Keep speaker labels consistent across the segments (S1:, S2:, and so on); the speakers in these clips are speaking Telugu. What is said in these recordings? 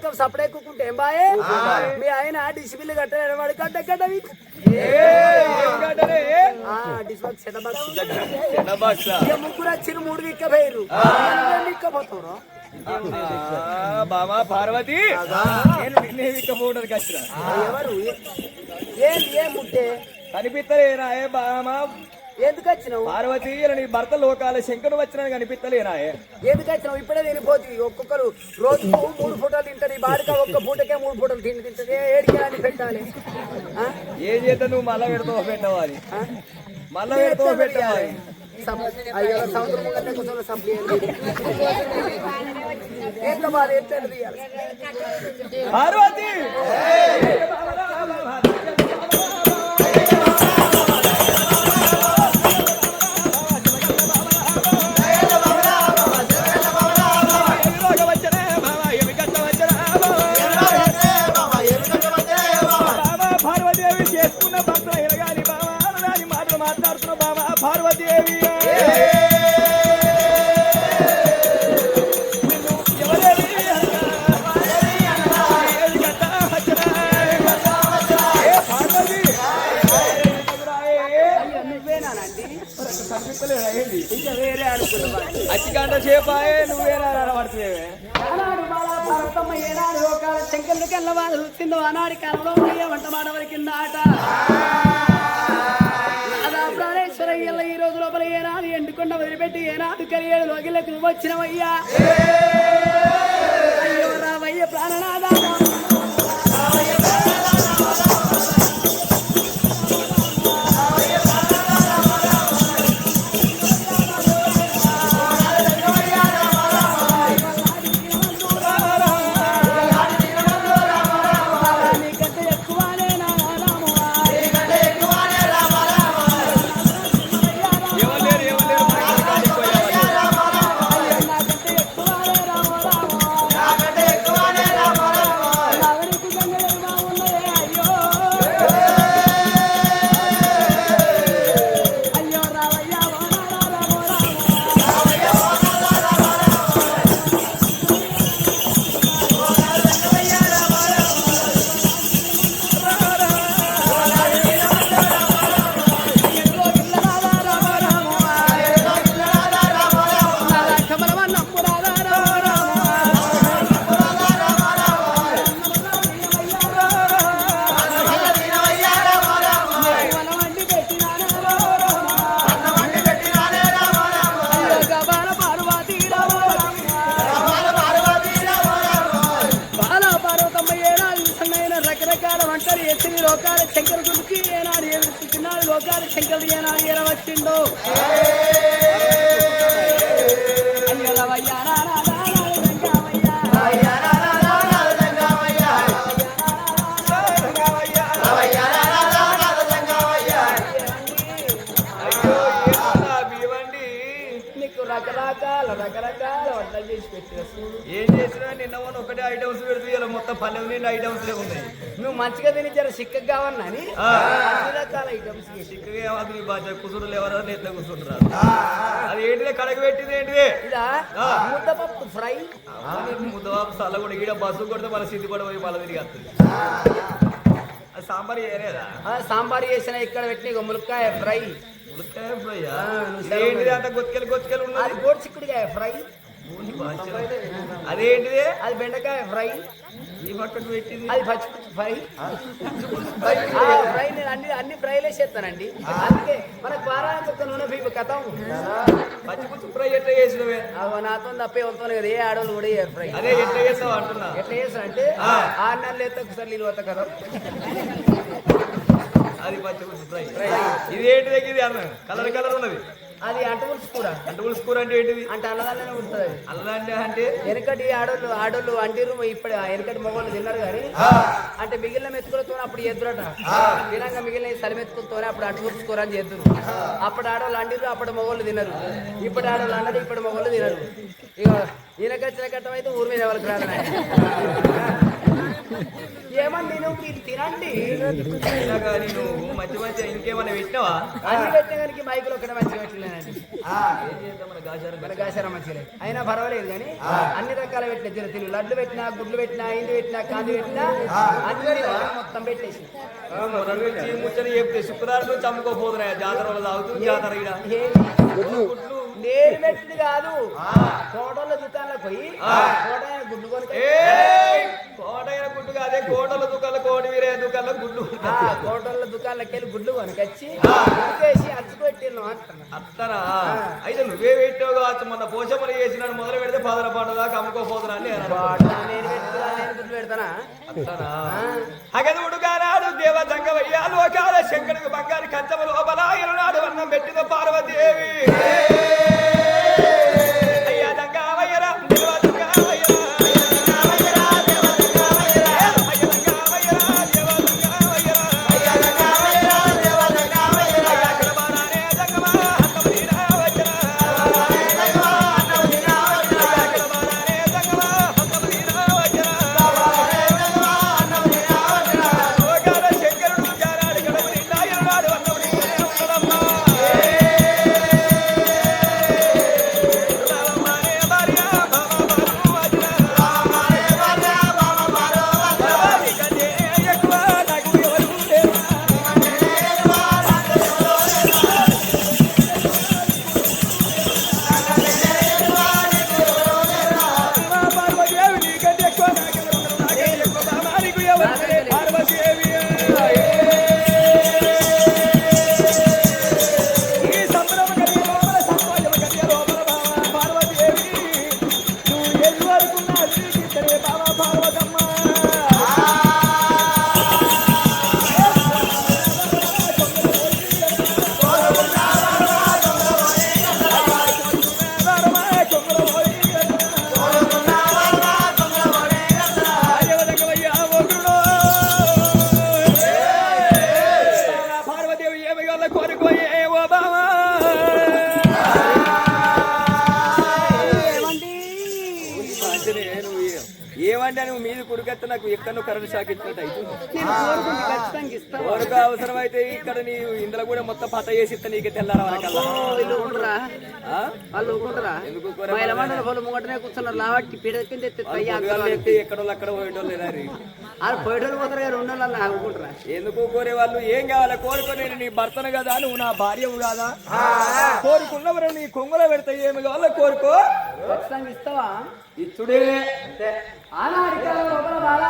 S1: వాడికి సపరేట్ ఎక్కుకుంటే ఏం బాయే మీ ఆయన డిసిబిల్ కట్టలేడు వాడి గడ్డ గడ్డ ముగ్గురు వచ్చిన 3 విక్కపోయారు విక్కపోతారు
S2: బామా పార్వతి విక్కపోవడానికి వచ్చిన
S1: ఎవరు ఏం ముట్టే
S2: కనిపిస్తలేనా ఏ బామా
S1: ఎందుకు వచ్చినావు
S2: పార్వతి నీ భర్త లోకాల శంకరు వచ్చినా కనిపిస్తలేనా
S1: ఎందుకు వచ్చినావు ఇప్పుడే తినిపోతుంది ఒక్కొక్కరు రోజు 3 పూటలు తింటారు ఈ బాడిక ఒక్క పూటకే 3 పూటలు తింటుంది ఏడికి పెట్టాలి
S2: ఏం చేద్దా నువ్వు మళ్ళా పెడతావు పెట్టవాలి మళ్ళా పెడతావు పెట్టవాలి పార్వతి పార్వదేవి అచ్చిగంట చేపాయే నువ్వేనా పడుతుంది
S1: ఏనాడు లోకాల శంకరుడికి వెళ్ళవాడు తిందో ఆనాడి కాలంలో వంట మాడవరి కింద ఆట ఈ రోజు లోపల ఏనాడు ఎండుకొండ వదిలిపెట్టి ఏనాడు కలిగేడు లోకిళ్ళకి నువ్వు వచ్చినవయ్యా అయ్యో రావయ్య ప్రాణనాథా లోకాల శంకర గురించి ఏనాడు ఎదుర్కొన్నాడు లోకాల శంకరుడు ఏనాడు ఎరవచ్చిండు రకరకాల వంటలు చేసి పెట్టేస్తాను
S2: ఏం చేసినా నిన్న ఒకటే ఐటమ్స్ పెడుతూ ఇలా మొత్తం 12 నిండి ఐటమ్స్ ఉన్నాయి
S1: నువ్వు మంచిగా తిని జర సిక్కగా కావన్నా అన్ని రకాల ఐటమ్స్
S2: సిక్కగా ఏమవుతుంది నీ బాధ్యత కుసురులు ఎవరో నేత కూర్చుంటారు అది ఏంటిదే కడగ పెట్టింది ఏంటిదే
S1: ఇదా ముద్దపప్పు ఫ్రై
S2: ముద్దపప్పు సల్ల కూడా ఈడ బస్సు కొడితే మన సిద్ధిపడ పోయి మళ్ళీ తిరిగి వస్తుంది అది సాంబార్ చేయలేదా
S1: సాంబార్ చేసిన ఇక్కడ పెట్టిన ములక్కాయ ఫ్రై
S2: ములక్కాయ ఫ్రై ఏంటిది అంత గొత్తికలు ఉన్నది
S1: గోడు చిక్కుడుకాయ ఫ్రై
S2: అదేంటిది
S1: అది బెండకాయ ఫ్రై
S2: ఈ పక్కకు పెట్టింది
S1: అది పచ్చిపుచ్చి ఫ్రై ఫ్రై నేను అన్ని ఫ్రైలే చేస్తానండి అందుకే మనకు వారానికి ఒక నూనె బీపు కథం
S2: పచ్చిపుచ్చి ఫ్రై ఎట్లా చేసినవే
S1: నాతో తప్పే అవుతాను కదా ఏ ఆడవాళ్ళు కూడా ఫ్రై
S2: అదే ఎట్లా చేస్తావు అంటున్నా
S1: ఎట్లా చేస్తా అంటే 6 నెలలు ఎత్త ఒకసారి నీళ్ళు వస్తా కదా
S2: అది పచ్చిపుచ్చి ఫ్రై ఇది ఏంటి దగ్గర ఇది అన్న కలర్ ఉన్నది
S1: అది అంటపులుసు కూర
S2: అంటే ఏంటిది
S1: అంటే అల్లదానే ఉంటుంది
S2: అల్లదంటే అంటే
S1: వెనకటి ఆడోళ్ళు అంటిరు ఇప్పుడు వెనకటి మగవాళ్ళు తిన్నారు కానీ అంటే మిగిలిన మెతుకులతో అప్పుడు ఎదురట తినంగా మిగిలిన సరిమెతుకులతోనే అప్పుడు అంటపులుసు కూర అని చేద్దరు అప్పుడు ఆడవాళ్ళు అంటిరు అప్పుడు మగవాళ్ళు తినరు ఇప్పుడు ఆడవాళ్ళు అన్నది ఇప్పుడు మగవాళ్ళు తినరు ఇక ఈయనకొచ్చిన కట్టం అయితే ఊరి మీద ఎవరికి రాదు ఏమండి నువ్వు మీరు తినండి
S2: అయినా కానీ నువ్వు మంచి మంచి ఇంకేమైనా పెట్టినావా
S1: అన్ని పెట్టిన మైకులు ఒక్కడే మంచిగా పెట్టలేనండి
S2: ఏం చేద్దాం మన గాచారం
S1: మన గాసారం మంచిగా లేదు అయినా పర్వాలేదు కానీ అన్ని రకాల పెట్టిన తిరుగు లడ్లు పెట్టినా గుడ్లు పెట్టినా ఇండి పెట్టినా కాంది పెట్టినా అన్ని మొత్తం పెట్టేసి
S2: మొదలు నుంచి ముచ్చని చెప్తే శుక్రవారం నుంచి అమ్ముకోపోతున్నాయి జాతర వల్ల తాగుతూ జాతర ఈడ
S1: నేను పెట్టింది కాదు కోటల దుకాణాలకు పోయి కోటైన గుడ్డు కొని
S2: కోటైన గుడ్డు కాదే కోటల దుకాణాలు కోటి వీరే దుకాణాల గుడ్లు
S1: కోటల దుకాణాలకు వెళ్ళి గుడ్లు కొనుకొచ్చి ఉడికేసి అచ్చుకొట్టిను
S2: అత్తనా అయితే నువ్వే పెట్టావు కావచ్చు మొన్న పోషమని చేసినాడు మొదలు పెడితే పదన పండు దాకా అమ్ముకోపోతున్నా అని
S1: నేను పెట్టుకున్నా నేను గుడ్లు పెడతానా
S2: అత్తనా అగదుడు గానాడు దేవ దంగవయ్యాలు ఒక శంకరుడు బంగారు కంచమ లోపల ఇరునాడు అన్నం పెట్టిన పార్వతీదేవి అయ్యా దంగావయ్యరా దేవ దంగావయ్యరా ఏమంటే నువ్వు మీద కుడికెత్త నాకు ఎక్కడ కరెంట్ షాక్ ఇచ్చినట్టు అయితే అవసరం అయితే ఇక్కడ నీ ఇందులో కూడా మొత్తం పత చేసి ఇస్తా నీకే తెల్లారా
S1: కూర్చున్నారు లావట్టి
S2: ఎక్కడ అక్కడ పోయేటోళ్ళు లేదా
S1: పోయేటోళ్ళు పోతారు రెండు అనుకుంటారా
S2: ఎందుకు కోరే వాళ్ళు ఏం కావాలి కోరుకో నేను నీ భర్తను కదా నువ్వు నా భార్యవు కాదా కోరుకున్నవరు నీ కొంగులో పెడతా ఏమి కావాలో కోరుకో
S1: ఖచ్చితంగా ఇస్తావా
S2: ఇచ్చుడే
S1: ఆనాడి కాలంలో బాగా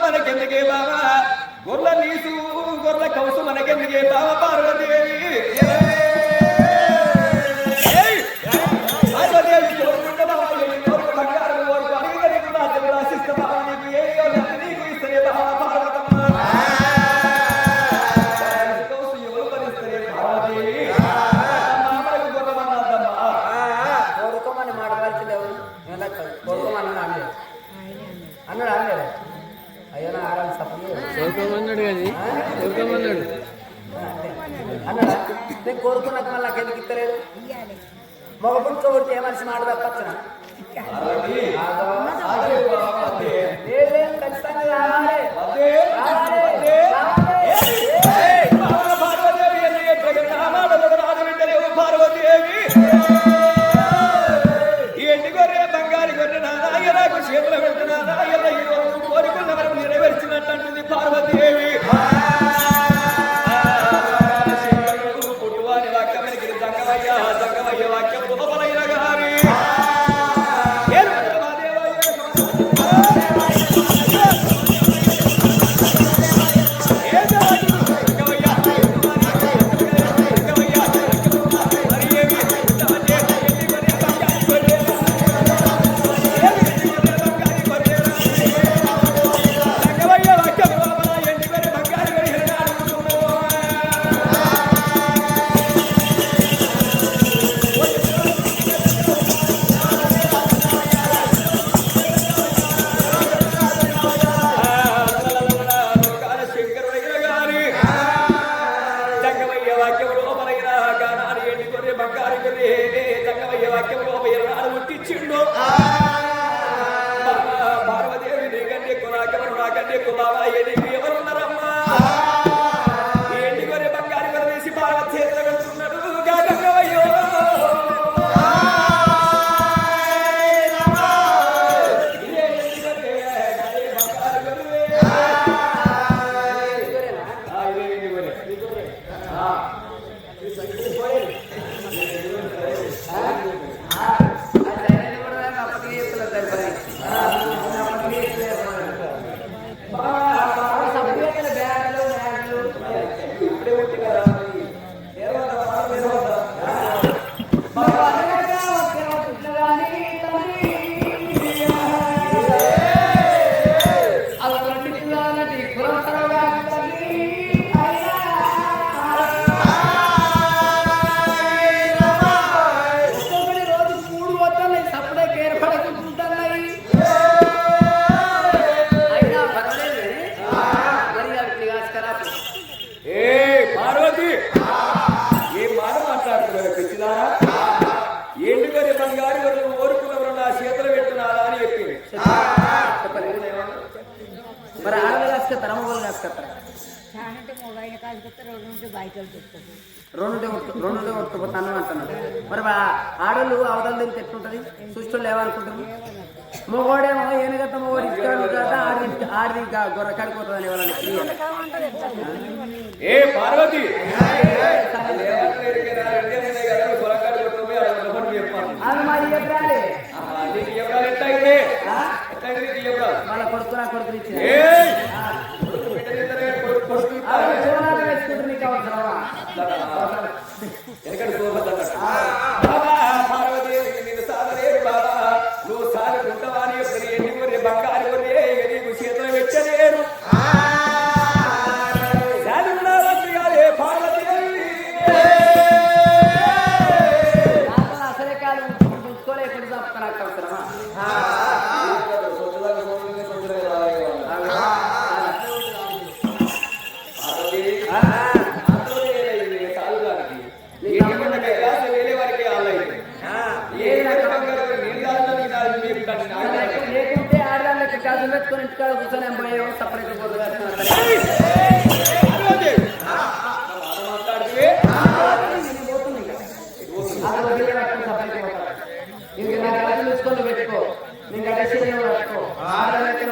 S2: మనకెందుకే బావా గొర్రెల నీసు గొర్రెల కౌసు మనకెందుకే బావ పార్వదేవి పార్వదేవి కోరుకుంటే బావ కోరుకు బంగారం కోరుకు అడిగిన నీకు రాజ్యం రాసిస్తా బావ నీకు ఏ నీకు ఇస్తనే బావ పార్వతమ్మ కౌసు ఎవరు భరిస్తనే పార్వదేవి మామలకు గొర్రెమన్నదమ్మా
S1: కోరుకోమని మాట్లాడాల్సింది ఎవరు కోరుకోమని అనలేదు అన్నాడు అనలేదు అయ్యో నా ఆరాలు సపోర్ట్
S3: కోరుకోమన్నాడు కానీ కోరుకోమన్నాడు
S1: అన్నాడా నేను కోరుకున్నాక మళ్ళీ నాకు ఎందుకు ఇస్తలేదు మగ పుట్టుక కొడితే ఏ మనిషి మాట తప్పచ్చునా ఖచ్చితంగా రావాలి
S2: పార్వదేవి ఎండి గొర్రె బంగారు గొర్రె నారాయణకు చేతులు పెట్టిన నారాయణ ఈ రోజు కోరుకున్న వరకు నెరవేర్చినట్టుంది పార్వదేవి పుట్టువాని వాక్యమనికి జంగమయ్య జంగమయ్య వాక్యం లోపలైన గారి పార్వదేవి నీకంటే నాకెవరు నాకంటే బాబా ఎవరున్నారమ్మా ఏంటి గొర్రె బంగారు గొర్రె వేసి పార్వతి చేతిలో పెడుతున్నాడు గంగవయ్యో
S1: మరి ఆడవాళ్ళు కాసుకొస్తారా మగవాళ్ళు కాసుకొస్తారా రెండు కొట్టుకుపోతాను అంటున్నారు మరి ఆడోళ్ళు అవతల దగ్గర ఎట్లుంటది చూస్తూ ఏమనుకుంటుంది మగవాడేమో ఏనుగత మగవాడు ఇస్తాడు కదా ఆడి గొర్రె కడిపోతుందని వాళ్ళని
S2: ఏ పార్వతి
S1: అది మరి చెప్పాలి వాళ్ళ కొడుకు నా కొడుకు ఇచ్చింది వేసుకుంటే నీకు అవసరమా
S2: నువ్వు సాగుంటావని ఎన్ని బంగారు నీకు చేతులు పెట్టలేరు
S1: అసలే కాదు చూసుకోలే ఎక్కడ చెప్తా నాకు అవసరమా లేకుంటే ఆడదానికి కాదు పెట్టుకుని ఇంటికాడ కూర్చొని ఎంబడేయో సపరేట్ చూసుకొని పెట్టుకో నేను గడేసి పట్టుకో ఆడలెక్క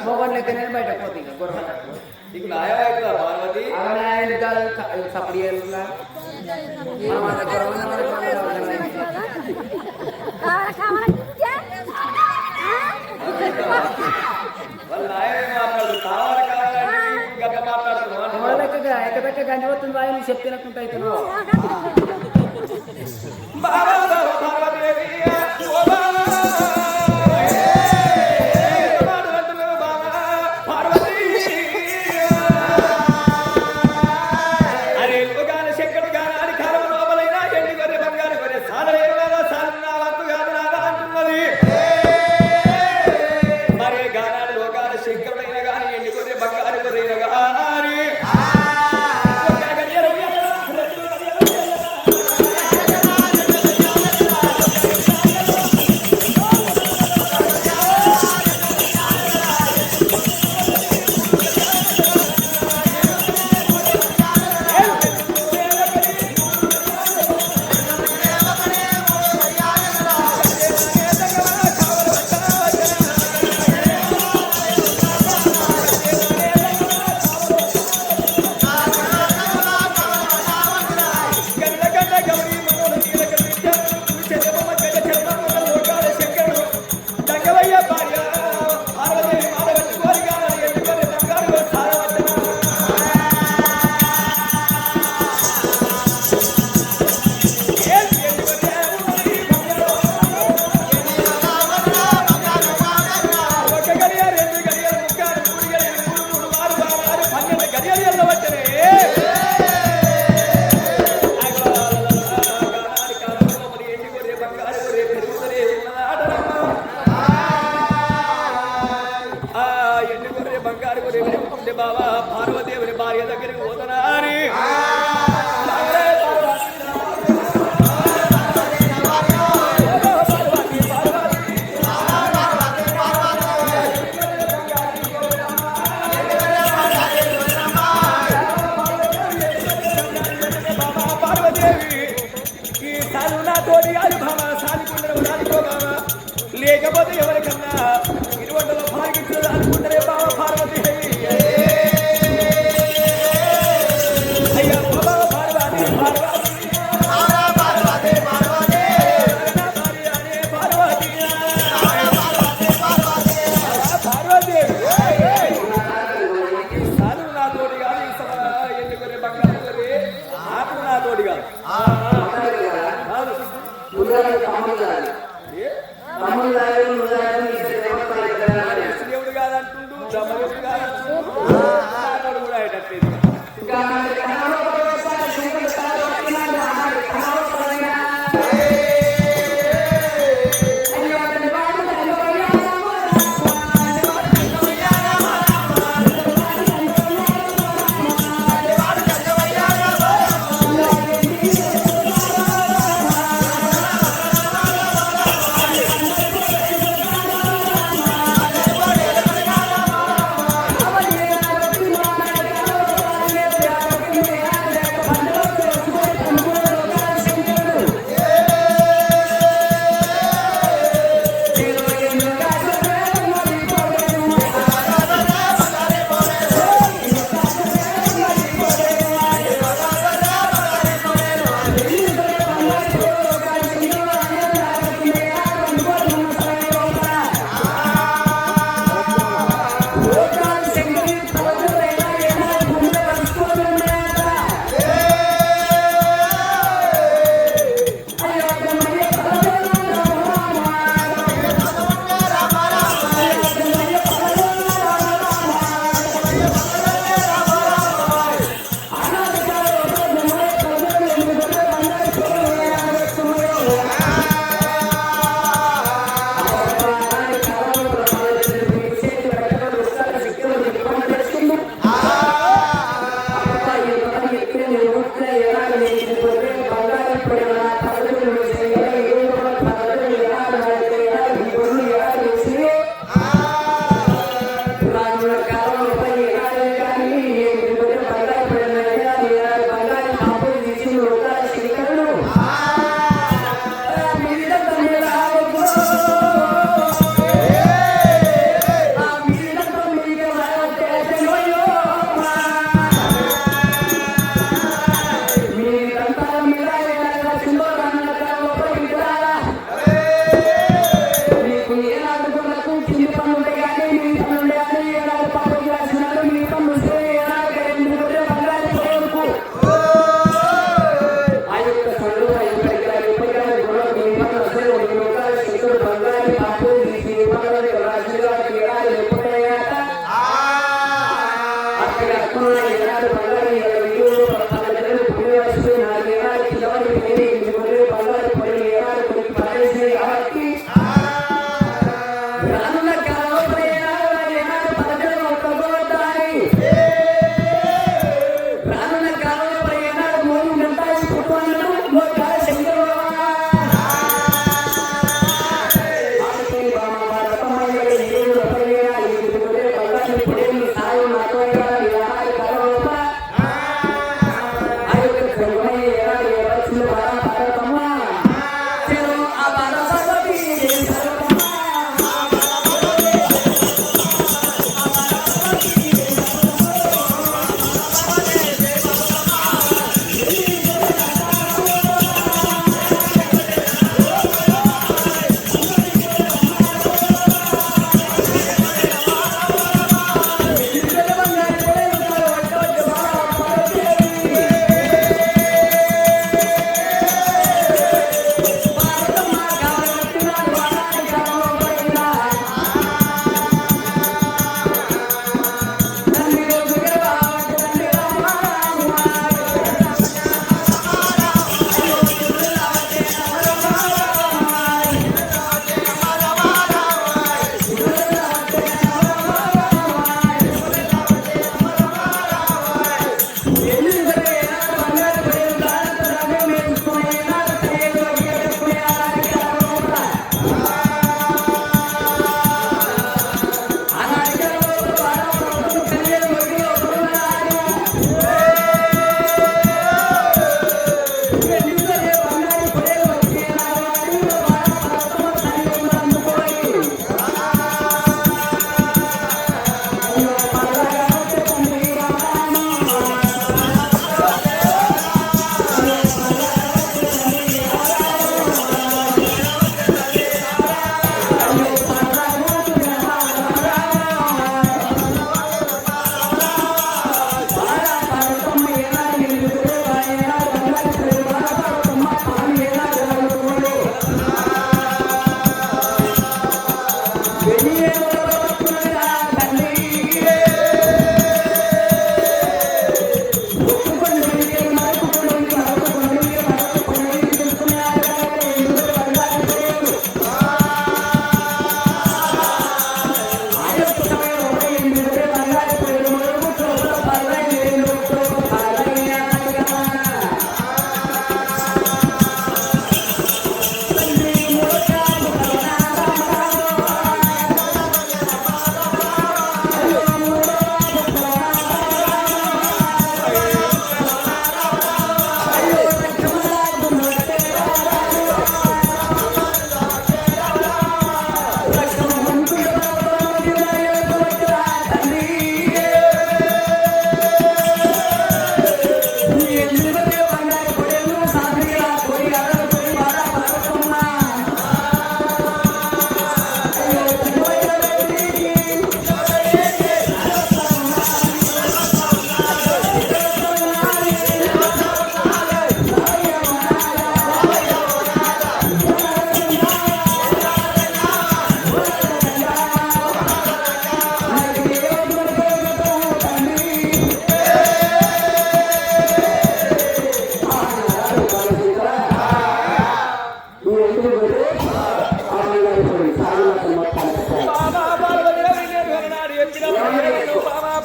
S1: మొగోళ్ళ లెక్కనే బయట పోతుంది గొర్రె
S2: నీకు న్యాయం అవుతుందా పార్వతి
S1: కాదు సపడి
S2: వాళ్ళ ఆయన మాట్లాడు కావాలి కావాలంటే గట్ట మాట్లాడుతున్నాను
S1: వాళ్ళకి ఎక్కడెక్క గంట వస్తుంది వాయి నువ్వు చెప్పినట్టుంటే అవుతున్నావు
S2: బాబా బాబా పార్వదేవి ఓ బాబా బాబా పార్వదేవుని భార్య దగ్గరికి పోతున్నా అని పార్వదేవి ఈ సాలు నా తోటి అది బాబా సాలికుంటారు దానికో బాబా లేకపోతే ఎవరికన్నా ఇరువంటలో భాగించదు అనుకుంటారే బాబా పార్వతి దేవుడు కాదంటుండు దమ్మడు కాదంటుండు కూడా అయ్యేటట్లేదు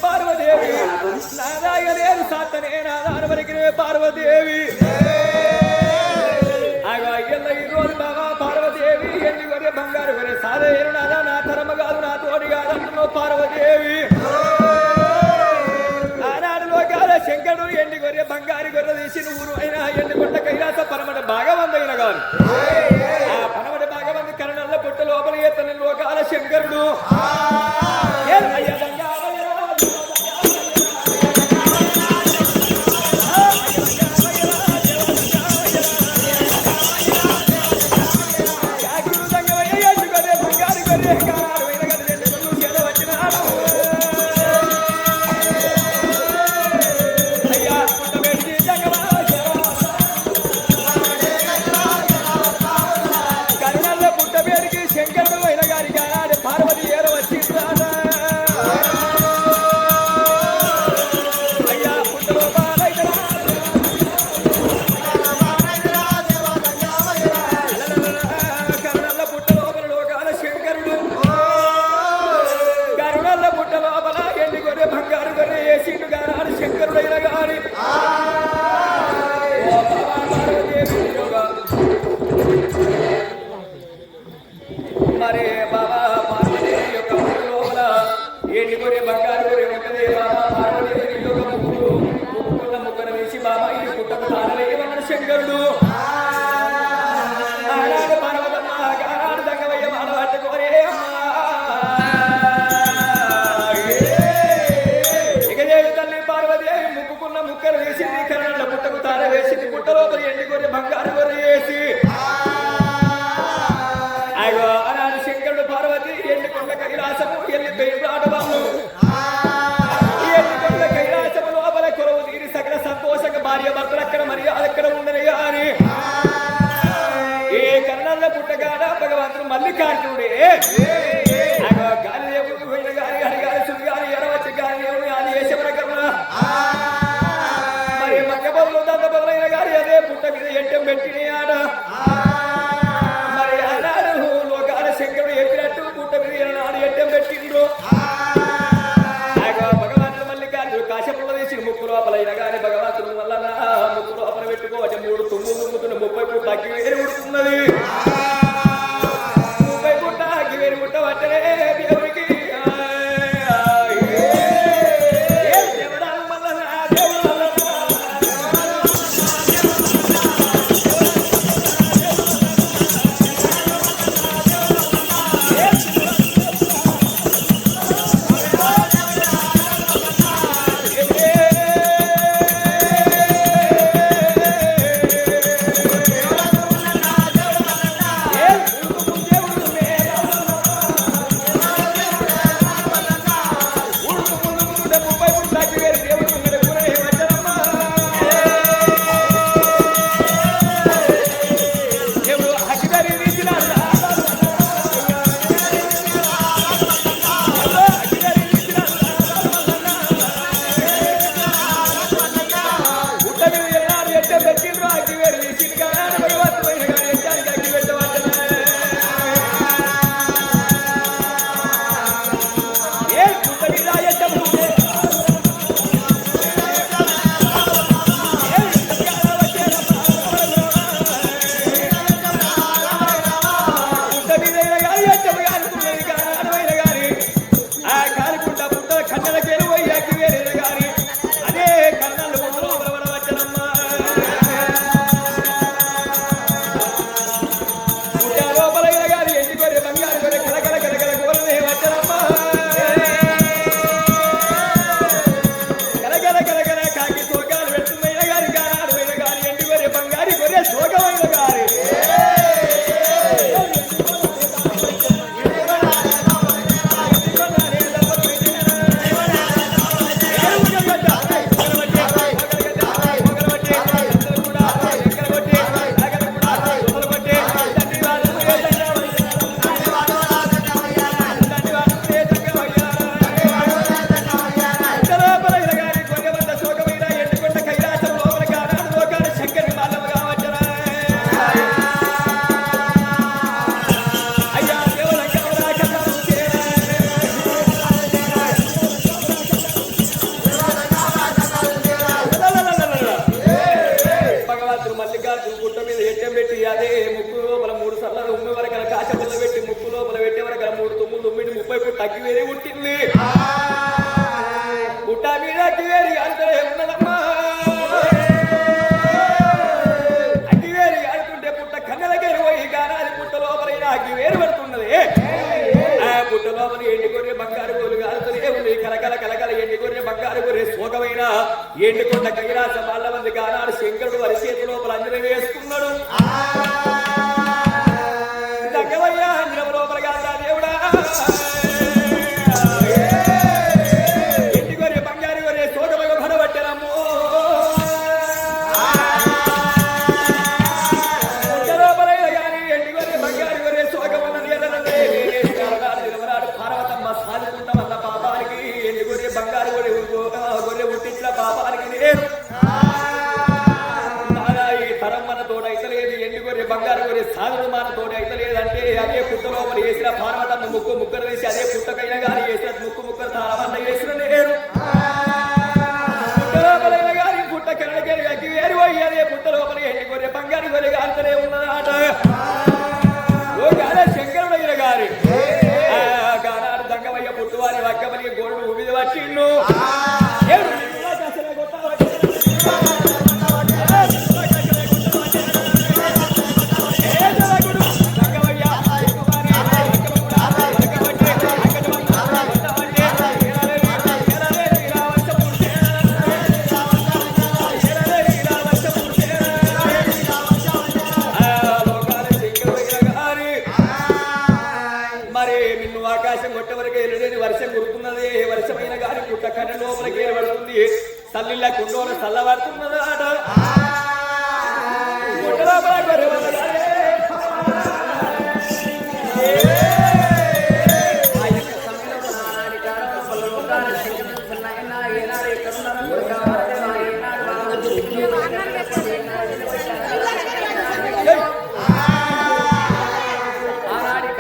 S2: పార్వదేవి నాదాయలేరు సాతనే నాదానవరికినే పార్వదేవి అయ్యల్ల ఈ రోజు బాబా పార్వదేవి ఎన్ని కొరే బంగారు కొరే సాదేరు నాదా నా తరమ కాదు నా తోడి కాదు అంటున్నావు పార్వదేవి ఆనాడు లోకాల శంకరుడు ఎండి కొరే బంగారు గొర్రె తీసి ఊరు అయినా ఎండి కొట్ట కైలాస పరమట భాగవంతైన గారు ఆ పరమట భాగవంతి కరణంలో పుట్ట లోపల ఎత్తని లోకాల శంకరుడు మరి బాబా పార్వతి యొక్క లోపల ఏంటి కొరే బంగారు కొరే ఉంటది బాబా పార్వతి ముక్కున్న ముక్కను వేసి బాబా ఈ పుట్టకు తాళలేమన్నాడు శంకరుడు ఆనాడు పర్వతమ్మ ఆనాడు దగ్గవయ్య మానవాట కోరే ఇక దేవి తల్లి పార్వదేవి ముక్కుకున్న ముక్కలు వేసింది కరణంలో పుట్టకు తాళ వేసింది పుట్ట లోపల ఎండి కొరే బంగారు కొర్రె వేసి పార్వతి ఎండికొండ కైలాసము ఎల్లిపోయినాడవాళ్ళు ఎండికొండ కైలాసము లోపల కొరవు తీరి సకల సంతోషంగా భార్య భర్తలు అక్కడ మర్యాద అక్కడ ఉండని గాని ఏ కర్ణంలో పుట్టగాడ భగవంతుడు మల్లికార్జునుడే గాలి దేవుడు పోయిన గాని హరిగాలి సుడిగాలి ఎరవచ్చి గాలి దేవుడు అది ఏశవర కర్ణ మరి మక్క బదులు దండ బదులైన గాని అదే పుట్ట మీద ఎంటం పెట్టిన ఆడ శంకరుడు ఎత్తినట్టు పుట్ట మీద నాడు ఎట్టం పెట్టిండ్రు భగవంతుడు మల్లికార్జుడు కాశపుల్ల తీసి ముక్కు లోపలైన కానీ భగవంతుడు వల్ల ముక్కు లోపల పెట్టుకోవచ్చు 3 తుమ్ములు తుమ్ముతున్న 30 పుట్ట అగ్గి వేరి ఉడుతున్నది 30 పుట్ట అగ్గి వేరి పుట్ట అదే ముక్కు లోపల 3 సర్లలు ఉమ్మి వరకల కాచపల్ల పెట్టి ముక్కు లోపల పెట్టే వరకల 3 తుమ్ములు ఉమ్మిడి 30 పుట్ట అగ్గి వేరే పుట్టింది పుట్ట మీద అగ్గి వేరి అంటే ఉన్నదమ్మా అగ్గి వేరి ఆడుతుంటే పుట్ట కన్నెలకే పోయి గానాలి పుట్ట లోపలైన అగ్గి వేరు పడుతున్నది ఆ పుట్ట లోపల ఎండికొర్రె బంగారు గోలు కాలుతూనే ఉంది కలకల కలకల ఎండికొర్రె బంగారు గొర్రె శోకమైన ఎండుకొండ కైలాస వాళ్ళ మంది గానాడు శంకరుడు వరి చేతి లోపల అంజనం వేసుకున్నాడు దగ్గవయ్యా అంజనం లోపల కాదా దేవుడా ఎండికొర్రె బంగారు గొర్రె శోకమైన భడబట్టెనమ్మో లోపలైన కానీ ఎండికొర్రె బంగారు గొర్రె శోకమన్నది ఎర్రనంటే పార్వతమ్మ సాదుకుంటామన్న పాపానికి ఎండికొర్రె బంగారు గొర్రె పుట్టించిన పాపానికి నేను ఈ తరం మన తోడ అయితలేదు ఎండికొర్రె బంగారు గొర్రె సాధుడు మన తోడ అయితలేదంటే అదే పుట్ట లోపల వేసిన పార్వతమ్మ ముక్కలు వేసి అదే పుట్టకైనా కానీ వేసిన ముక్కలు తాళమన్న వేసిన నేను పుట్ట లోపలైనా కానీ పుట్ట కిరణకెళ్ళి అగ్గి వేరు పోయి అదే పుట్ట లోపల ఎండికొర్రె బంగారు గొర్రె కాలుతూనే ఉన్నదాట ఓ గానే శంకరుడైన గారి గానాడు దంగమయ్య పుట్టువారి వక్కమని గోడు ఉమిది వచ్చిండు మరి నిన్ను ఆకాశం కొట్టవరకే ఎల్లలేని వర్షం కురుతున్నది వర్షమైన గారి పుట్ట కన్న లోపలికి ఏర్పడుతుంది తల్లిళ్ళ కుండోలు చల్లబడుతున్నదాట
S1: ఆనాడి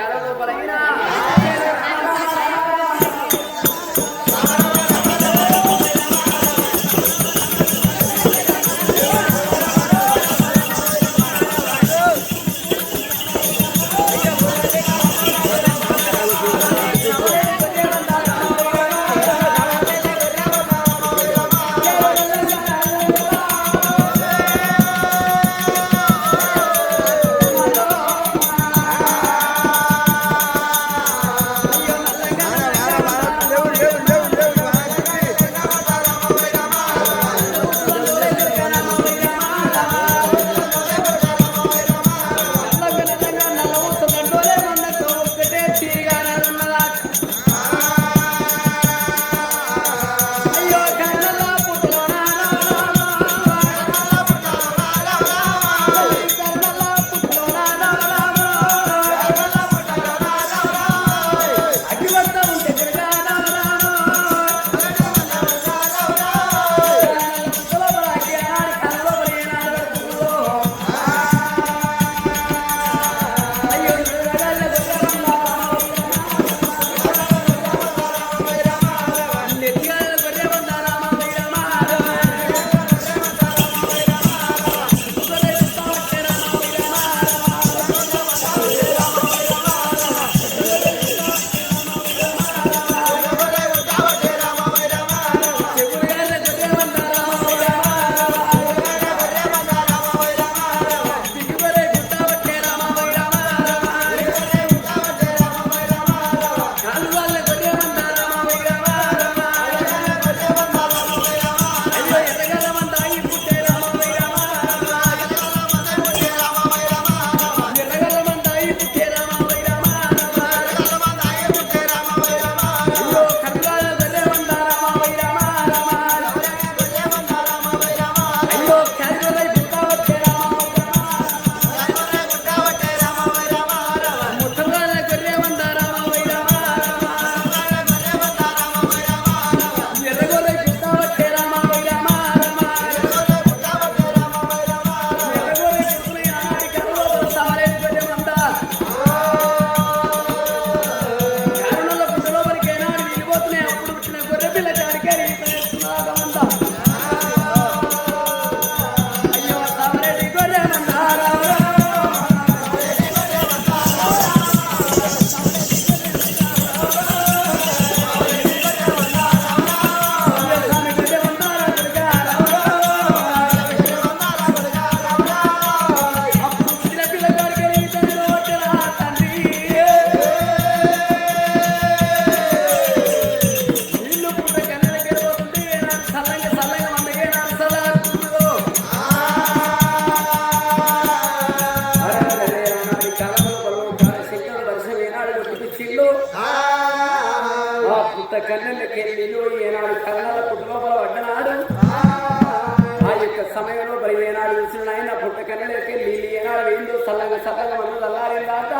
S1: లోపల ఏనాడు చూసిన ఆయన పుట్ట కన్నెలకి నీళ్ళు ఏనాడు ఏందో చల్లగా చల్లగా మనం చల్లారిన తర్వాత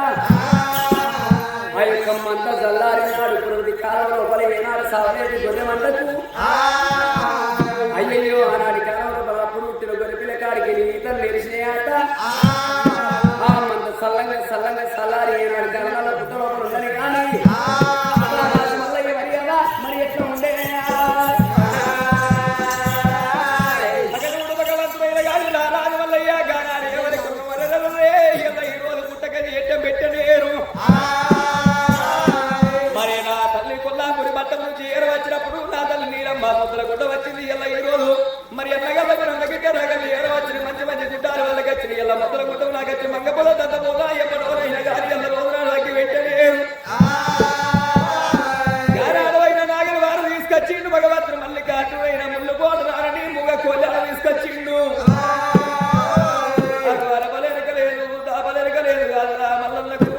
S1: ఆ యొక్క మంట చల్లారినాడు ప్రతి కాలం లోపల ఏనాడు సావలేదు గొర్రె మంటకు అయ్యయ్యో ఆనాటి కాలంలో అప్పుడు పుట్టిన గొర్రె పిల్ల కాడికి ఈతలు నేర్చినాయట ఆ మంట చల్లంగా చల్లంగా చల్లారి ఏనాడు కాలంలో పుట్ట లోపల ఉందని కానీ మళ్ళీ మరి మరి ఎట్లా ఉండే
S2: మరి నా తల్లి కొల్లాపురి బట్ట నుంచి ఏరవచ్చినప్పుడు నా తల్లి నీరమ్మ ముద్దల గుడ్డ వచ్చింది ఇలా ఈ రోజు మరి ఎన్నగల్లకు రంగగిట్టరగలి ఏరవచ్చిన మంచి మంచి చుట్టాలు వాళ్ళకి వచ్చింది ఇలా ముద్దల గుడ్డ నాకు వచ్చి మంగపొల దత్తపోలా ఎప్పటివరైనా గారి ఎల్ల రోజున నాకు పెట్టలేరు గారాడవైన నాగలి వారు తీసుకొచ్చిండు భగవంతుడు మళ్ళీ కాటువైన ముళ్ళు పోటరారని ముగ కోలాలు తీసుకొచ్చిండు దాపలెరకలేదు కాదురా మల్లన్నకు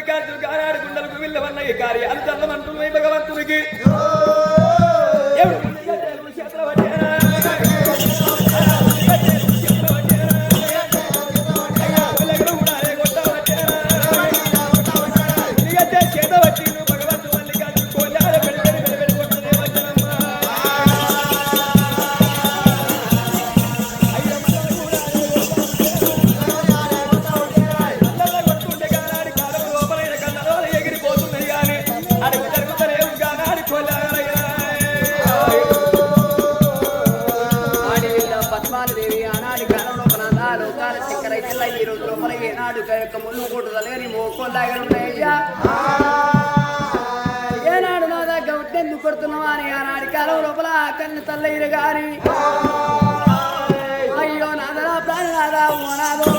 S2: మల్లికార్జున గానాడు గుండెలకు విల్లవన్న ఈ కార్యాలు చల్లమంటున్నాయి భగవంతునికి ఎవడు చేతుల పట్టేనా
S1: ఏనాడు నా దగ్గర ఎందుకు కొడుతున్నావా అని ఆనాడి కాలం లోపల కన్ను తల్లయ్యరు గాని అయ్యో నాదరా ప్రాణనాదా ఓనాదో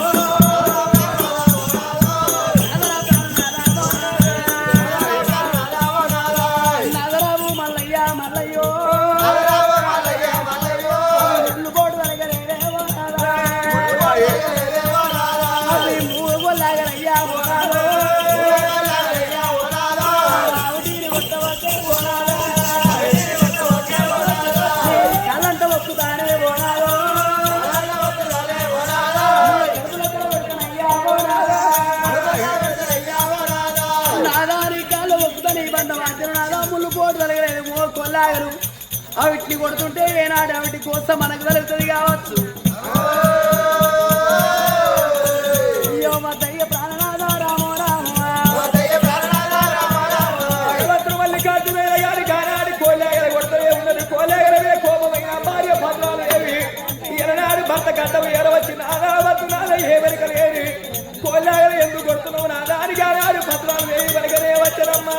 S1: నాదరావు మల్లయ్య మల్లయ్యో కొల్లాగరు అవిటిని కొడుతుంటే ఏనాడు అవిటి కోసం మనకు కలుగుతుంది కావచ్చు. అయ్యో మా దయ్య ప్రాణనాథ రామో రామ
S2: భగవంతుడు మల్లికార్జున గారి గానాడి కోలేగల కొడుతూనే ఉన్నది. కోలేగలవే కోపమైన భార్య భద్రాలు ఏవి ఎననాడు భర్త గడ్డము ఎరవచ్చి నాదావద్దు నాద ఏ వెనుక లేని కోలేగల ఎందుకు కొడుతున్నావు నాదాని గానాడు భద్రాలు ఏవి వెనకనే వచ్చరమ్మా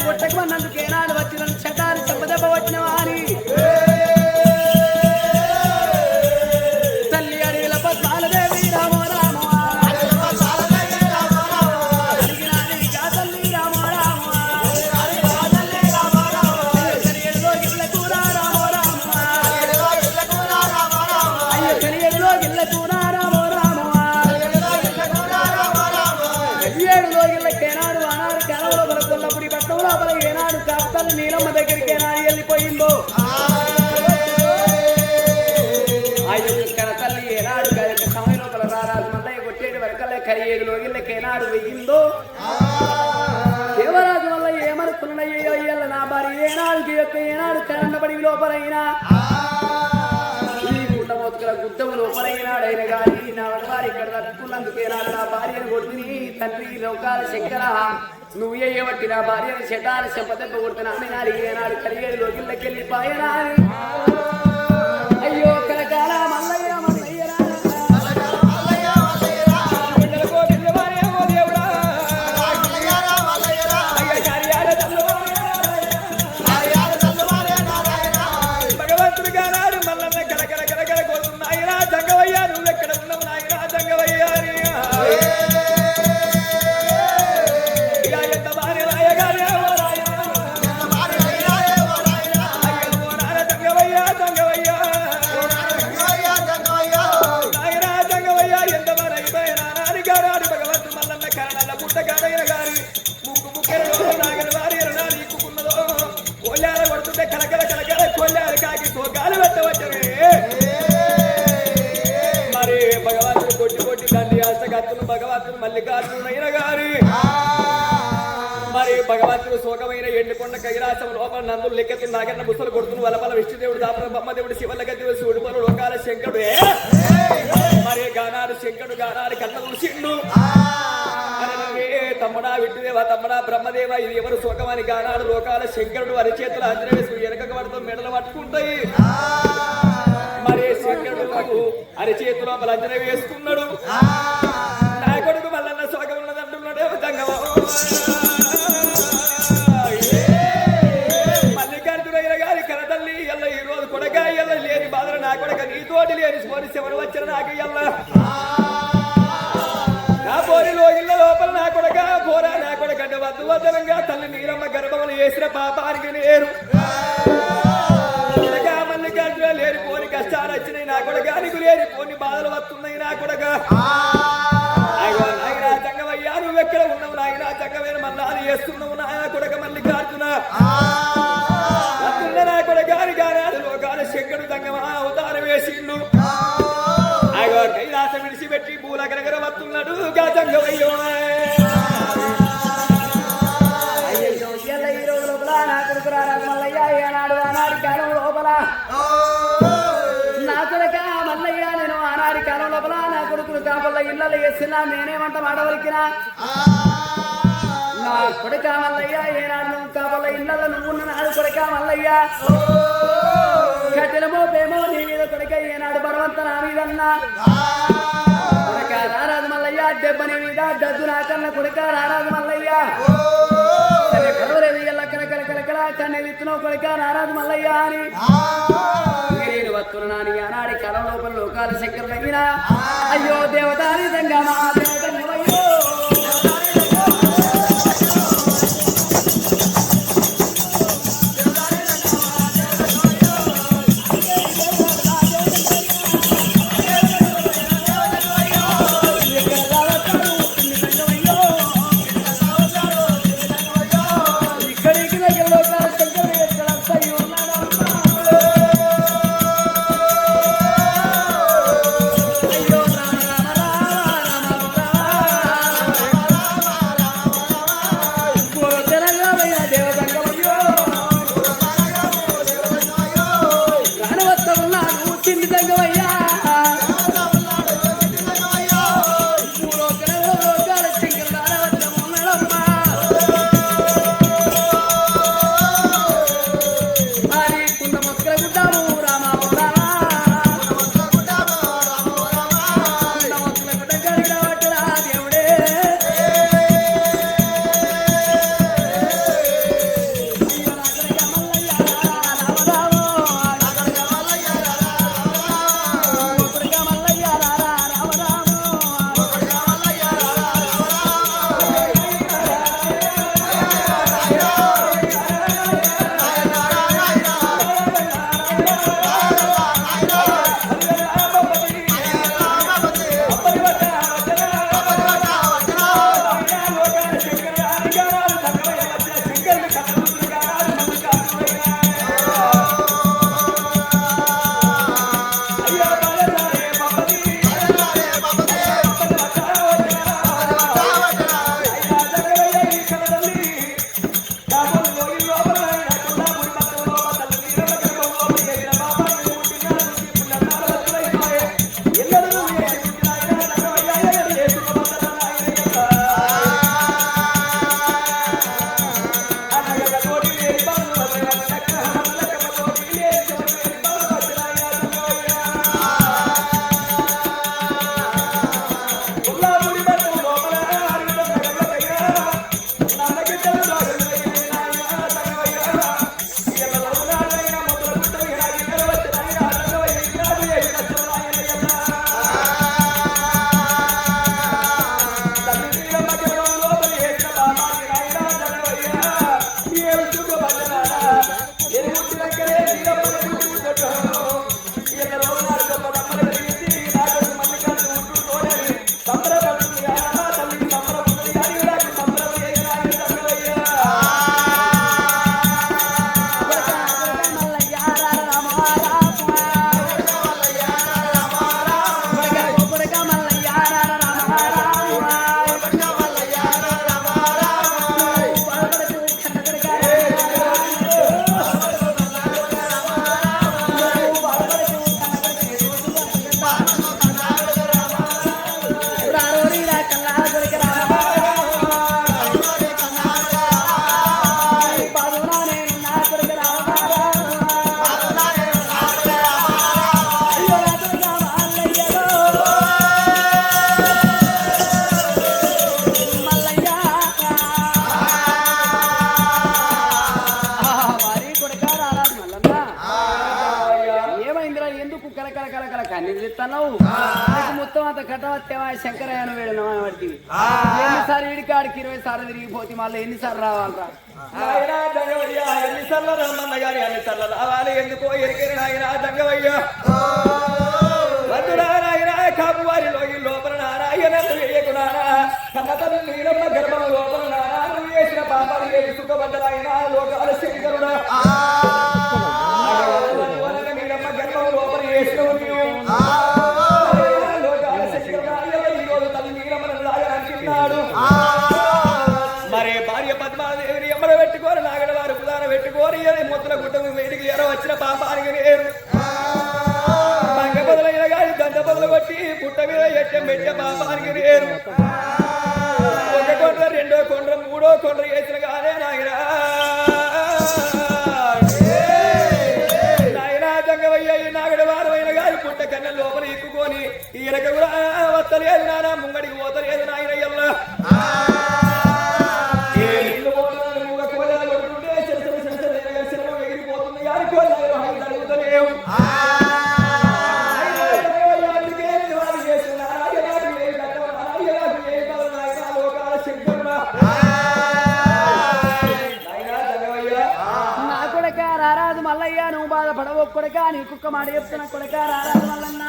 S1: కొట్టకమన్నందుకేనాడు వచ్చిన చటాన్ని చెప్పదెబ్బ వచ్చినవా అని తల్లి అడిగిల పద్మాలదేవి రామో రామ తల్లి రామో రామ కరియలో గిల్ల కూర రామో రామ అయ్యో కరియలో గిల్ల కూర రామో రామ ఏడులో గిల్ల కేనాడు ఆనాడు కలవలో బలకొల్లప్పుడు పట్టం లోపల ఏనాడు కాస్తలు నీలమ్మ దగ్గరికి ఏనాడు వెళ్ళిపోయిందో తల్లి ఏనాడు సమయం లోపల రారాజు మల్లయ్య కొట్టేడు వరకల్లే కరియేగులో గిల్లకేనాడు వెయ్యిందో దేవరాజు వల్ల ఏమనుకున్నాయ్యో ఇయ్యాల నా భార్య ఏనాడుకి యొక్క ఏనాడు కరండబడి లోపలైనా ఈ గుడ్డమోతుకల గుద్దము లోపలైనాడైన గాని నా వారి ఇక్కడ తట్టుకున్నందుకేనాడు నా భార్యను కొడుతుని తండ్రి లోకాల శంకర నువ్వు ఏవట్టి నా భార్యను చెటాలు చెంపదెబ్బ కొడుతున్నా ఏనాడు కరియేడులో గిల్లకెళ్ళిపోయినా అయ్యో కలకాల మల్లయ్య మల్లయ్యరా
S2: భగవంతుడు గానాడు మల్లన్న కలకల కలకల కోరుతున్నాయిరా జంగవయ్యా నువ్వు ఎక్కడ ఉన్నావు నాయనా జంగవయ్యా ఎంత భార్య రాయగానే జంగవయ్యా కత్తులు భగవంతుడు మల్లికార్జునైన గారి మరి భగవంతుడు శోకమైన ఎండుకొండ కైలాసం లోపల నందులు లెక్కతు నాగన్న ముసలు కొడుతున్న వలపల విష్ణుదేవుడు దాపల బొమ్మదేవుడు శివలగదేవుడు శివుడు లోకాల శంకరుడు మరి గానాడు శంకరుడు గానాడు కన్న ఋషిండు తమ్ముడా విష్ణుదేవ తమ్ముడా బ్రహ్మదేవ ఇది ఎవరు శోకమని గానాడు లోకాల శంకరుడు అరిచేతులు అంజన వేసుకుని వెనక పడుతూ మెడలు పట్టుకుంటాయి మరి శంకరుడు అరిచేతులు లోపల అంజన వేసుకున్నాడు నా కొడుకు మల్లన్న శోకం ఉన్నదంటున్నాడే తంగమో మల్లికార్జునయ్య గారి కనతల్లి ఎల్ల ఈ రోజు కొడక ఎల్ల లేని బాధలు నా కొడక నీతోటి లేని స్మోని ఎవరు వచ్చిన నాకు ఎల్ల నా పోరిలో ఇళ్ళ లోపల నా కొడక పోరా నా కొడక అంటే వద్దు వద్దనంగా తల్లి నీరమ్మ గర్భములు వేసిన పాపానికి నేరు మల్లికార్జున లేని పోని కష్టాలు వచ్చినాయి నా కొడక నీకు లేని పోని బాధలు వస్తున్నాయి నా కొడక నాయనా చంగమయ్యా నువ్వు ఎక్కడ ఉన్నావు నాయనా చంగమైన మన్నాది చేస్తున్నావు నాయన కొడక మల్లికార్జున నా కొడక గానాడు లోకాల శంకరుడు చంగమ అవతారం వేసిండు కైలాసం విడిచిపెట్టి పూలకరగర వస్తున్నాడు గజంగమయ్యో
S1: ఈ రోజు లోపల నా కొడుకు మల్లయ్య ఏనాడు ఆనాడి కాలం లోపల నా కొడుక మల్లయ్య నేను ఆనాడి కాలం లోపల నా కొడుకులు కాపల్ల ఇళ్ళలో వేసినా నేనేమంట మాడవలికినా నా కొడుక మల్లయ్య ఏనాడు నువ్వు కాపల్ల ఇళ్ళలో నువ్వున్న నాడు కొడుక మల్లయ్య కట్టెలమో పేమో నీ మీద కొడుక ఏనాడు బలవంత నా మీదన్నా కొడుక రారాజు మల్లయ్య దెబ్బ నీ మీద దద్దు నాకన్న కొడుక రారాజు మల్లయ్య కన్నె విత్తునో కొడుక నారాజు మల్లయ్య అని నేను వస్తున్నాను ఆనాడి కలం లోపల లోకాల శంకరులైన అయ్యో దేవతాని దంగమా దేవతయ్యో కన్నీరు ఇస్తున్నావు మొత్తం అంత కట్టవచ్చేవా శంకరయ్యను వేడిన వాడికి ఎన్నిసార్లు ఇడికాడికి 20 సార్లు తిరిగిపోతే మళ్ళీ ఎన్నిసార్లు రావాలరా
S2: నాయనా దంగవయ్య ఎన్నిసార్లు రమ్మన్న గాని అన్నిసార్లు రావాలి ఎందుకో ఎరికేరు నాయనా దంగవయ్య వద్దురా నాయనా కాపు వారి లోపల నారాయణ వేయకునారా కన్నతల్లి నీరమ్మ గర్భం లోపల నారా నువ్వు చేసిన పాపాలు ఏమి సుఖపడ్డరాయనా లోకాల శంకరుడా నీరమ్మ గర్భం లోపల చేసినవు నీవు లోకాల శంకరుడా ఈ రోజు తల్లి నీరమ్మను రాయనున్నాడు మరే భార్య పద్మాదేవిని ఎమ్మడ పెట్టుకోరు నాగడ వారు పుదాన పెట్టుకోరు మొత్తుల గుట్టము వేడికి ఎర వచ్చిన పాపానికి నేరు మంగ బదులైన గాని దండ బదులు కొట్టి పుట్ట మీద ఎట్టం పెట్టే పాపానికి నేరు ఒక కొండ్ర రెండో కొండ్ర మూడో కొండ్ర వేసిన గానే నాయనా నాయనా దంగవయ్య ఈ నాగడ వారమైన గాని పుట్ట కన్న లోపల ఎక్కుకొని ఈయనక కూడా వస్తలేదు నానా ముంగడికి పోతలేదు నాయన ఎల్లా
S1: నా కొడక రారాజు మల్లయ్య నువ్వు బాధపడవు కొడక నీ కుక్క మాట చెప్తున్నా కొడక రారాజు మల్లన్న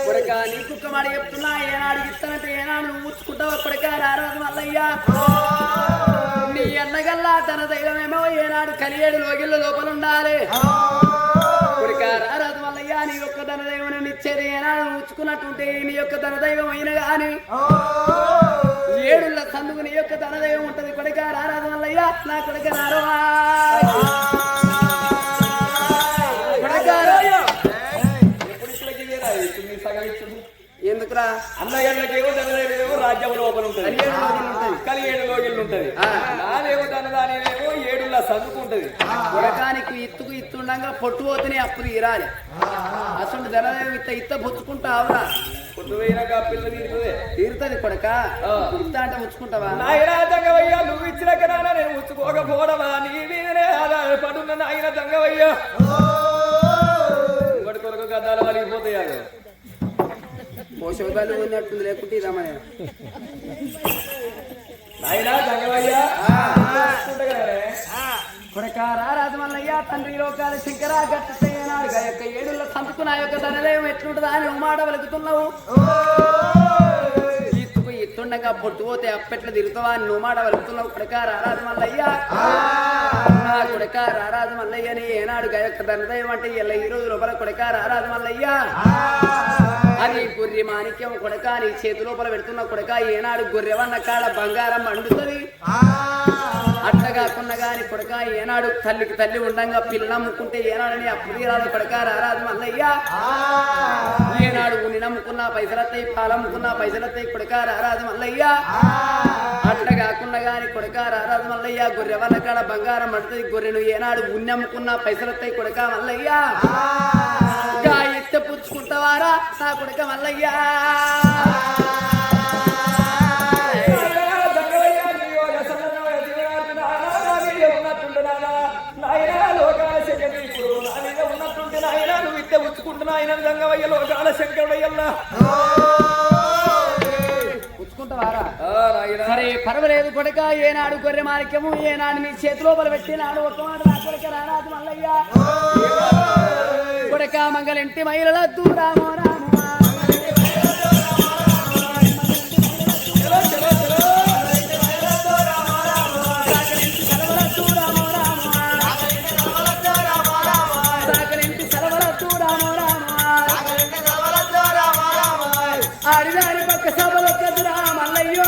S1: కొడక నీ కుక్క మాట చెప్తున్నా ఏనాడు ఇస్తానంటే ఏనాడు నువ్వు ముచ్చుకుంటావు కొడక రారాజు మల్లయ్య నీ ఎన్నగల్లా తన దైవమేమో ఏనాడు కలియేడు లోగిళ్ళ లోపల ఉండాలి కొడక రారాజు మల్లయ్య నీ యొక్క ధన దైవం ఇచ్చేది ఏనాడు ముచ్చుకున్నట్టుంటే నీ యొక్క ధన దైవం అయిన గాని ఏడుళ్ళ సందుకు నీ యొక్క ధన దైవం ఉంటది కొడక రారాజు మల్లయ్య నా కొడక రారవా ఎందుకురా
S2: అన్నగళ్ళకేమో ధనదేవేమో రాజ్యం లోపల ఉంటది కలియేడు లోగిళ్ళు ఉంటది నాదేమో ధనదానేమో ఏడులా చదువుకుంటది
S1: కొడకానికి ఇత్తుకు ఇత్తుండగా పొట్టు పోతేనే అప్పు తీరాలి అసలు ధనదేవి ఇత్త పుచ్చుకుంటావురా
S2: పొట్టు పోయినాక పిల్ల తీరుతుంది
S1: తీరుతుంది కొడక ఇత్త అంటే ముచ్చుకుంటావా
S2: నాయనా దంగవయ్యా నువ్వు ఇచ్చినాక నాన్న నేను ముచ్చుకోకపోవడమా నీ మీదనే ఆధారపడున్న నాయన దంగవయ్యా ఇంకోటి కొరకు గద్దాలు వలిగిపోతాయి
S1: పోషకాలు ఉన్నట్టుంది లేకుంటే ఇదామని
S2: నాయనా దంగవయ్యా
S1: కొడక రారాజు మల్లయ్య తండ్రి లోకాల శంకర గట్టనాడు యొక్క ఏడుళ్ళ సంతుకు నా యొక్క ధనలేం ఎట్లుంటుందా అని మాట వెలుగుతున్నావు ఇత్తుకు ఇత్తుండగా పొట్టు పోతే అప్పెట్ల తిరుగుతావా అని నువ్వు మాట వెలుగుతున్నావు కొడక రారాజు మల్లయ్య నా కొడక రారాజు మల్లయ్యని ఏనాడు యొక్క ధనదైవం అంటే ఇలా ఈ రోజు లోపల కొడక రారాజు మల్లయ్య అది గొర్రె మాణిక్యం కొడక నీ చేతి లోపల పెడుతున్న కొడక ఏనాడు గొర్రెవన్న కాడ బంగారం మండుతుంది అట్లా కాకుండా గాని కొడక ఏనాడు తల్లికి తల్లి ఉండంగా పిల్ల నమ్ముకుంటే ఏనాడని అప్పుడు తీరాలి కొడక రారాజు మల్లయ్య ఏనాడు ఉన్ని నమ్ముకున్నా పైసలత్తాయి పాలమ్ముకున్నా పైసలత్తాయి కొడక రారాజు మల్లయ్య అట్లా కాకుండా గాని కొడక రారాజు మల్లయ్య గొర్రెవన్న కాడ బంగారం మండుతుంది గొర్రెను ఏనాడు ఉన్ని అమ్ముకున్నా పైసలత్తాయి కొడక మల్లయ్య ఎత్త పుచ్చుకుంటావారా నా కొడక మల్లయ్యా సరే పర్వాలేదు కొడక ఏనాడు గొర్రె మాణిక్యము ఏనాడు నీ చేతిలో పెట్టి ఒక మాట నా కొడక రారాజు మల్లయ్య కొడక మంగళంటి మహిళల దూరామో రామ ఆడిదారి పక్క సభలో కదురా మల్లయ్యో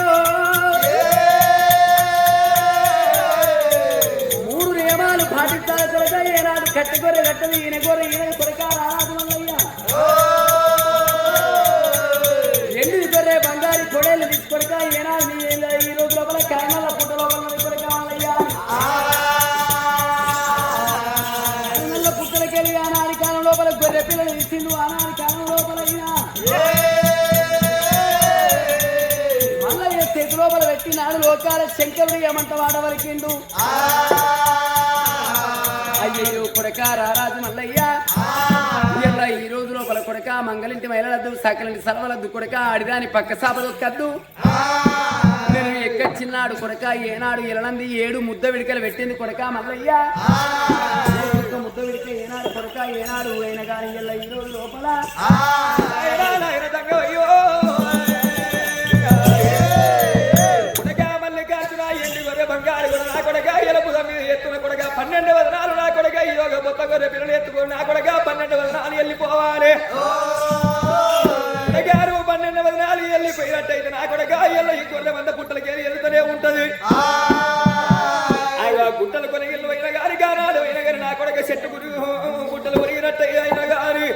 S1: మూడు నియమాలు పాటించాలి కొడక ఏనాడు కట్టి గొర్రె కట్టదు ఈయన గొర్రె ఈయన కొడక రారాజు మల్లయ్య ఎండు గొర్రె బంగారు కొడేళ్ళు తీసుకొడక ఏనాడు ఈ రోజు లోపల కారణాల పుట్ట లోపల కొడక మల్లయ్య పుట్టలకెళ్ళి ఆనాడి కాలం లోపల గొర్రె పిల్లలు ఇచ్చిండు ఆనాడి కాలం లోపల చేతి లోపల పెట్టి నాడు లోకాల శంకరుడు ఏమంట వాడవలికిండు అయ్యో కొడక రారాజు మల్లయ్య ఇలా ఈ రోజు కద్దు సకలని సలవలద్దు కొడక ఆడిదాని పక్క సాపదు కద్దు నేను ఎక్కచ్చిన్నాడు కొడక ఏనాడు ఎలనంది 7 ముద్ద విడికలు పెట్టింది కొడక మల్లయ్య ముద్ద విడిక ఏనాడు కొడక ఏనాడు అయిన కానీ ఎల్ల ఈ రోజు లోపల
S2: బంగారు నా కొడక ఎలుపు ఎత్తున కొడక 12 వదనాలు నా కొడక ఈ యోగ మొత్తం గొర్రె పిల్లలు ఎత్తుకొని నా కొడక 12 వదనాలు వెళ్ళిపోవాలి 12 వదనాలు వెళ్ళిపోయినట్టయితే నా కొడక ఎల్ల ఈ గొర్రె వంద పుట్టలకి వెళ్తూనే ఉంటది గుట్టలు కొనిగిళ్ళు అయిన గారి గానాలు అయిన గారి నా కొడక చెట్టు గుట్టలు కొరిగినట్టు అయిన గారి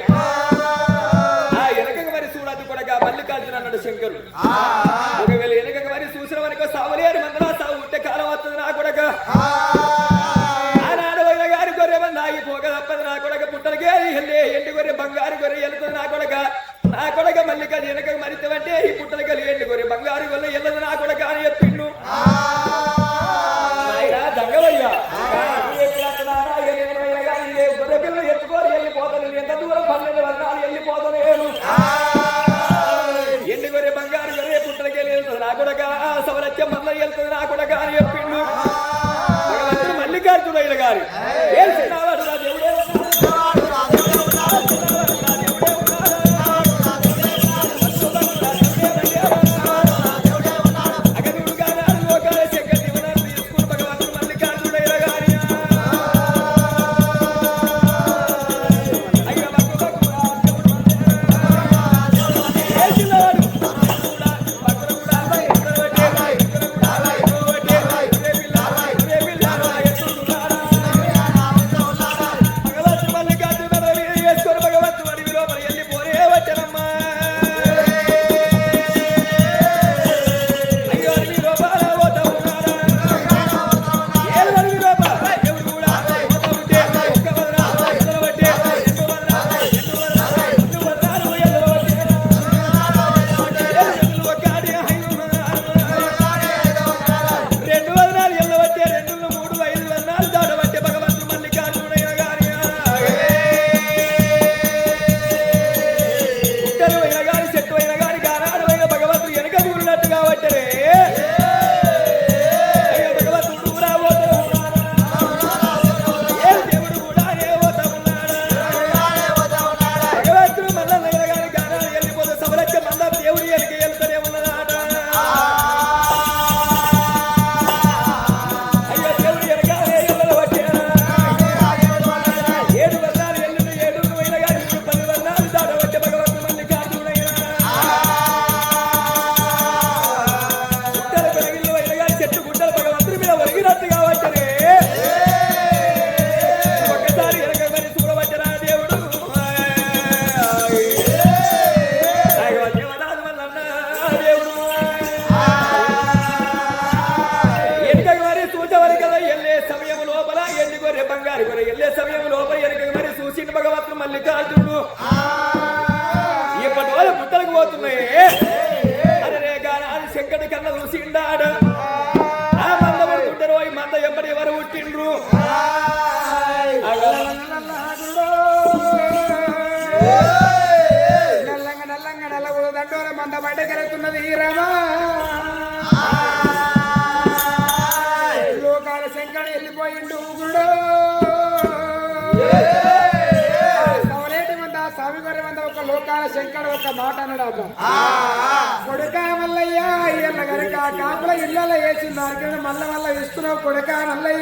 S2: వెనక మరి చూడద్దు కొడక మల్లికార్జున అన్నాడు శంకరుడు ఒకవేళ వెనక మరి చూసిన వరకు సావలేరు మందలా సాగు ఉంటే కాలం వస్తుంది నా కొడక ఆనాడు అయిన గారి గొర్రె మంది ఆగిపోక తప్పదు నా కొడక పుట్టలకి ఎండి గొర్రె బంగారు గొర్రె వెళ్తుంది నా కొడక మల్లికార్జున వెనక మరితవంటే ఈ పుట్టలు కలిగి ఎండి గొర్రె బంగారు గొర్రె వెళ్ళదు నా కొడక అని చెప్పిండు దంగవయ్యా గొర్రె పిల్లలు ఎత్తుకొని వెళ్ళిపోతాను ఎంత దూరం 12 వదనాలు వెళ్ళిపోతాను ఎండి గొర్రె బంగారు గొర్రె పుట్టలకి వెళ్తుంది నా కొడక సవరత్యం మల్ల వెళ్తుంది నా కొడక అని చెప్పిండు మల్లికార్జునయ్య గారి ఏల్చినాడు నా దేవుడే మల్లికార్జునుడు ఇప్పటి వాళ్ళు పుట్టలకు పోతున్నాయి అరే రే గానాది శంకటి కన్న చూసిండాడు ఆ మంద పడుతుంటారు ఈ మంద ఎప్పటి ఎవరు పుట్టిండ్రు
S4: నల్లంగా నల్లంగా నల్లగూడ దండోర మంద బయటకెళ్తున్నది రమా లోకాల శంకడు వెళ్ళిపోయిండు గుడు స్వామి గారి మంద ఒక లోకాల శంకడు ఒక మాట అన్నాడు కొడుక మల్లయ్య ఇళ్ళ గనక కాపుల ఇళ్ళలో వేసింది మల్ల మల్ల ఇస్తున్నావు కొడుక మల్లయ్య